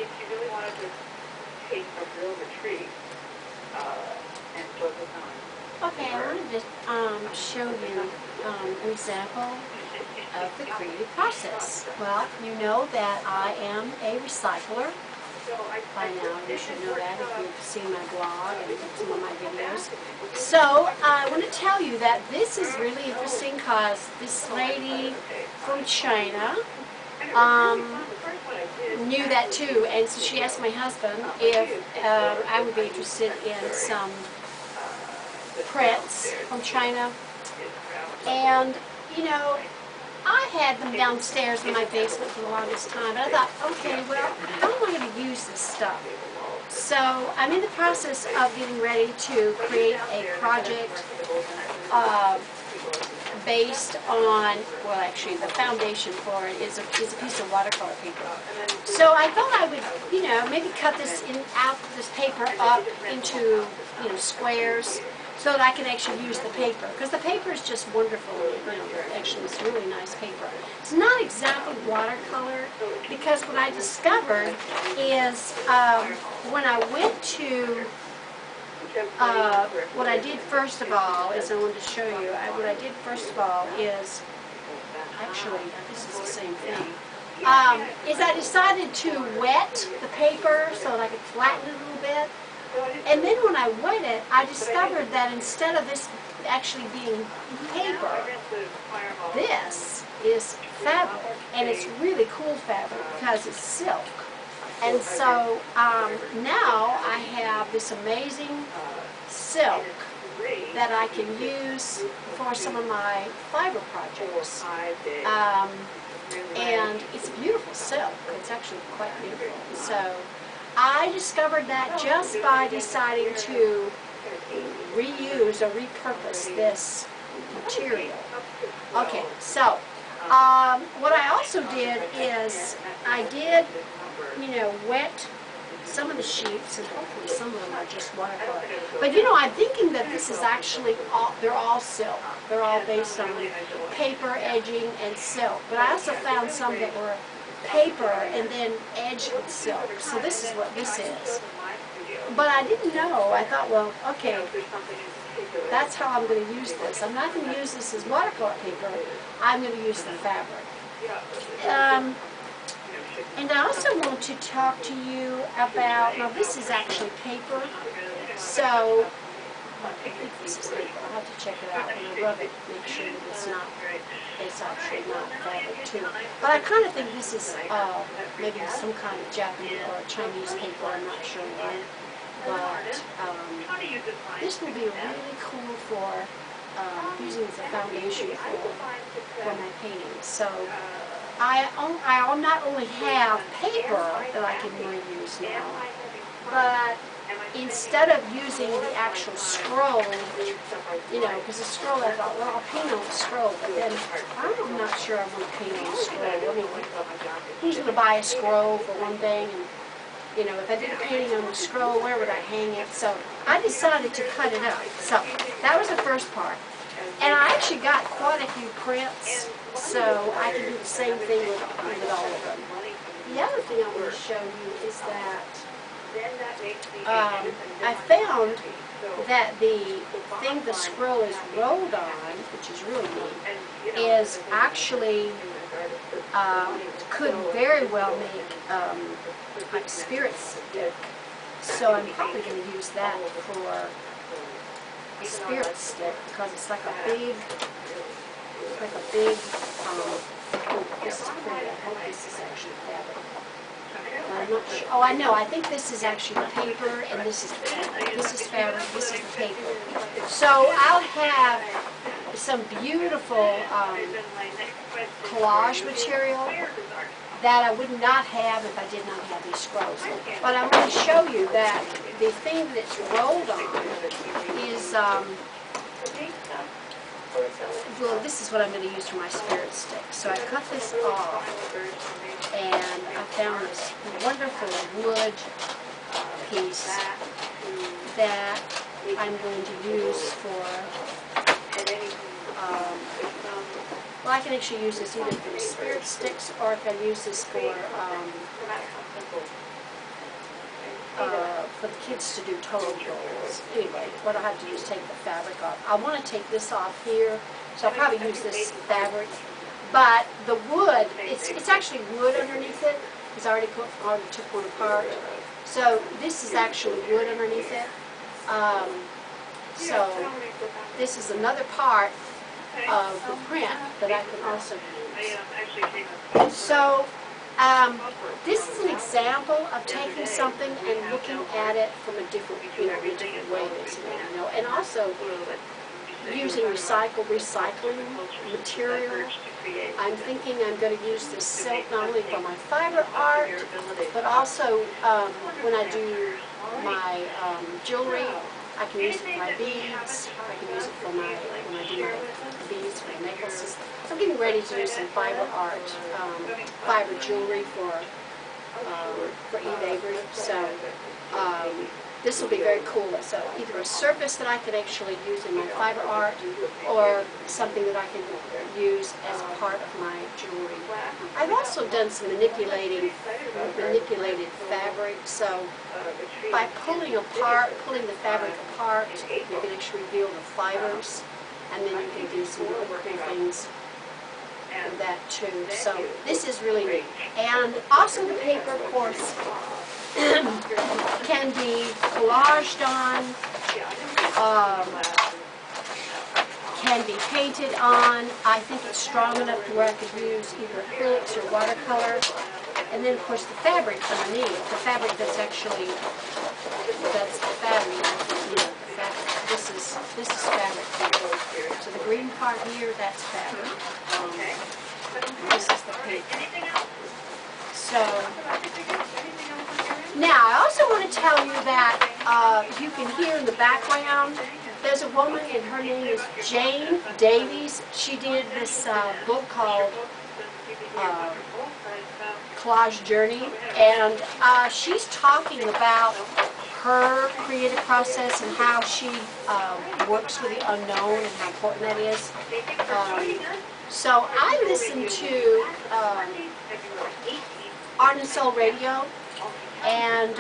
if you really wanted to take a real retreat and focus on. Okay, I wanted to show you an example of the creative process. Well, you know that I am a recycler. By now, you should know that if you've seen my blog and some of my videos. So, I want to tell you that this is really interesting because this lady from China knew that too, and so she asked my husband if I would be interested in some prints from China. And, you know, I had them downstairs in my basement for the longest time, but I thought, okay, well, how am I going to use this stuff? So I'm in the process of getting ready to create a project based on, well, actually, the foundation for it is a piece of watercolor paper. So I thought I would, you know, maybe cut this paper up into, you know, squares, so that I can actually use the paper, because the paper is just wonderful. You know, actually, it's really nice paper. It's not exactly watercolor, because what I discovered is when I went to what I did first of all is I wanted to show you. What I did first of all is actually this is the same thing. Is I decided to wet the paper so that I could flatten it a little bit. And then when I wet it, I discovered that instead of this actually being paper, this is fabric, and it's really cool fabric because it's silk. And so now I have this amazing silk that I can use for some of my fiber projects. And it's beautiful silk. It's actually quite beautiful. So I discovered that just by deciding to reuse or repurpose this material. Okay, so what I also did is I did, you know, wet some of the sheets, and hopefully some of them are just watercolor. But you know, I'm thinking that this is actually they're all silk. They're all based on paper, edging, and silk. But I also found some that were paper and then edged with silk. So this is what this is. But I didn't know. I thought, well, okay, that's how I'm going to use this. I'm not going to use this as watercolor paper. I'm going to use the fabric. And I also want to talk to you about, now this is actually paper, so I think this is paper. I'll have to check it out when I rub it, make sure that it's actually not fabric too. But I kind of think this is maybe some kind of Japanese or Chinese paper, I'm not sure what. But this will be really cool for using as a foundation for my paintings. So I'll not only have paper that I can reuse now, but instead of using the actual scroll, you know, because the scroll, I thought, well, I'll paint on the scroll, but then I'm not sure I want to paint on the scroll. I mean, who's going to buy a scroll for one thing? And, you know, if I did a painting on the scroll, where would I hang it? So I decided to cut it up. So that was the first part. And I actually got quite a few prints, so I can do the same thing with all of them. The other thing I want to show you is that I found that the thing the scroll is rolled on, which is really neat, is actually could very well make like spirit stick. So I'm probably going to use that for a spirit stick because it's like a big, oh, this is pretty. I hope this is actually fabric. I'm not sure. Oh, I know. I think this is actually paper, and this is fabric. This is fabric. This is the paper. So I'll have some beautiful collage material that I would not have if I did not have these scrolls. But I'm going to show you that the thing that it's rolled on is, well, this is what I'm going to use for my spirit stick. So I cut this off, and I found this wonderful wood piece that I'm going to use for, well, I can actually use this either for the spirit sticks or I can use this for kids to do total rolls. Anyway, what I have to do is take the fabric off. I want to take this off here, so I'll probably use this fabric. But the wood, it's actually wood underneath it, because I already took one apart. So this is actually wood underneath it. So this is another part of the print that I can also use. So this is an example of taking something and looking at it from a different, in a different way, basically, and also using recycling material. I'm thinking I'm going to use this silk not only for my fiber art, but also when I do my jewelry. I can use it for my beads. I can use it for when I do my beads, my necklaces. I'm getting ready to do some fiber art, fiber jewelry for eBay group. So this will be very cool. So either a surface that I can actually use in my fiber art, or something that I can use as part of my jewelry. I've also done some manipulated fabric. So by pulling the fabric apart, you can actually reveal the fibers, and then you can do some other things with that too. So this is really neat. And also the paper, of course, can be collaged on, can be painted on. I think it's strong enough to where I could use either acrylics or watercolor. And then, of course, the fabric underneath, the fabric that's actually, that's fabric, the fabric. This is fabric. So the green part here, that's fabric. This is the paper. So, now I also want to tell you that you can hear in the background, there's a woman and her name is Jane Davies. She did this book called Collage Journey, and she's talking about her creative process and how she works with the unknown and how important that is. So I listen to Art and Soul Radio, and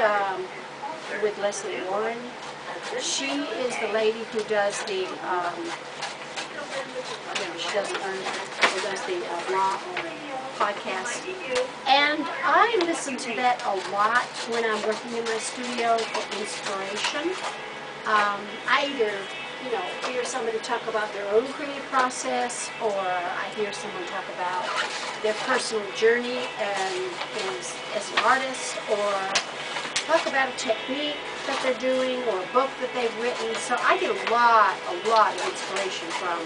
with Leslie Warren. She is the lady who does the blog podcast, and I listen to that a lot when I'm working in my studio for inspiration. I either hear somebody talk about their own creative process, or I hear someone talk about their personal journey as an artist, or talk about a technique that they're doing, or a book that they've written. So I get a lot of inspiration from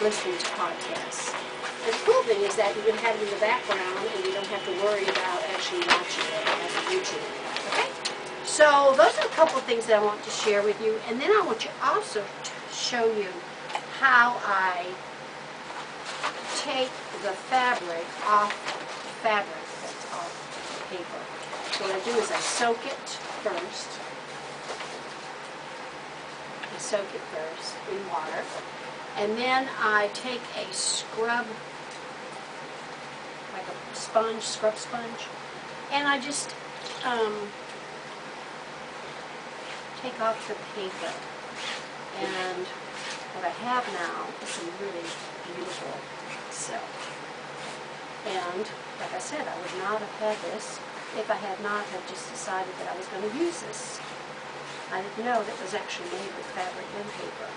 listening to podcasts. And the cool thing is that you can have it in the background, and you don't have to worry about actually watching it as a YouTube. Okay? So those are a couple of things that I want to share with you. And then I want to also show you how I take the fabric off the fabric that's off the paper. So what I do is I soak it first. I soak it first in water. And then I take a scrub, like a sponge, scrub sponge, and I just take off the paper. And what I have now is some really beautiful silk. And like I said, I would not have had this if I had not have just decided that I was going to use this. I didn't know that it was actually made with fabric and paper.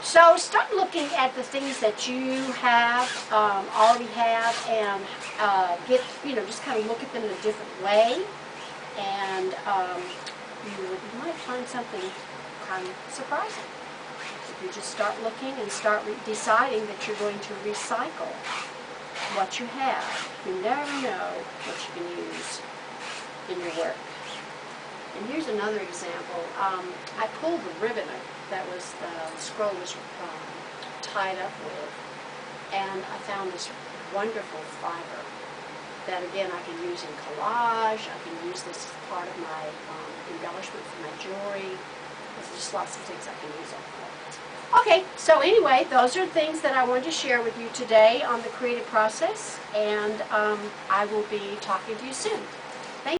So start looking at the things that you have, already have, and just kind of look at them in a different way, and you might find something kind of surprising. If you just start looking and start deciding that you're going to recycle what you have, you never know what you can use in your work. And here's another example. I pulled the ribbon that was the scroll was tied up with, and I found this wonderful fiber that again I can use in collage. I can use this as part of my embellishment for my jewelry. There's just lots of things I can use it for. Okay, so anyway, those are things that I wanted to share with you today on the creative process, and I will be talking to you soon.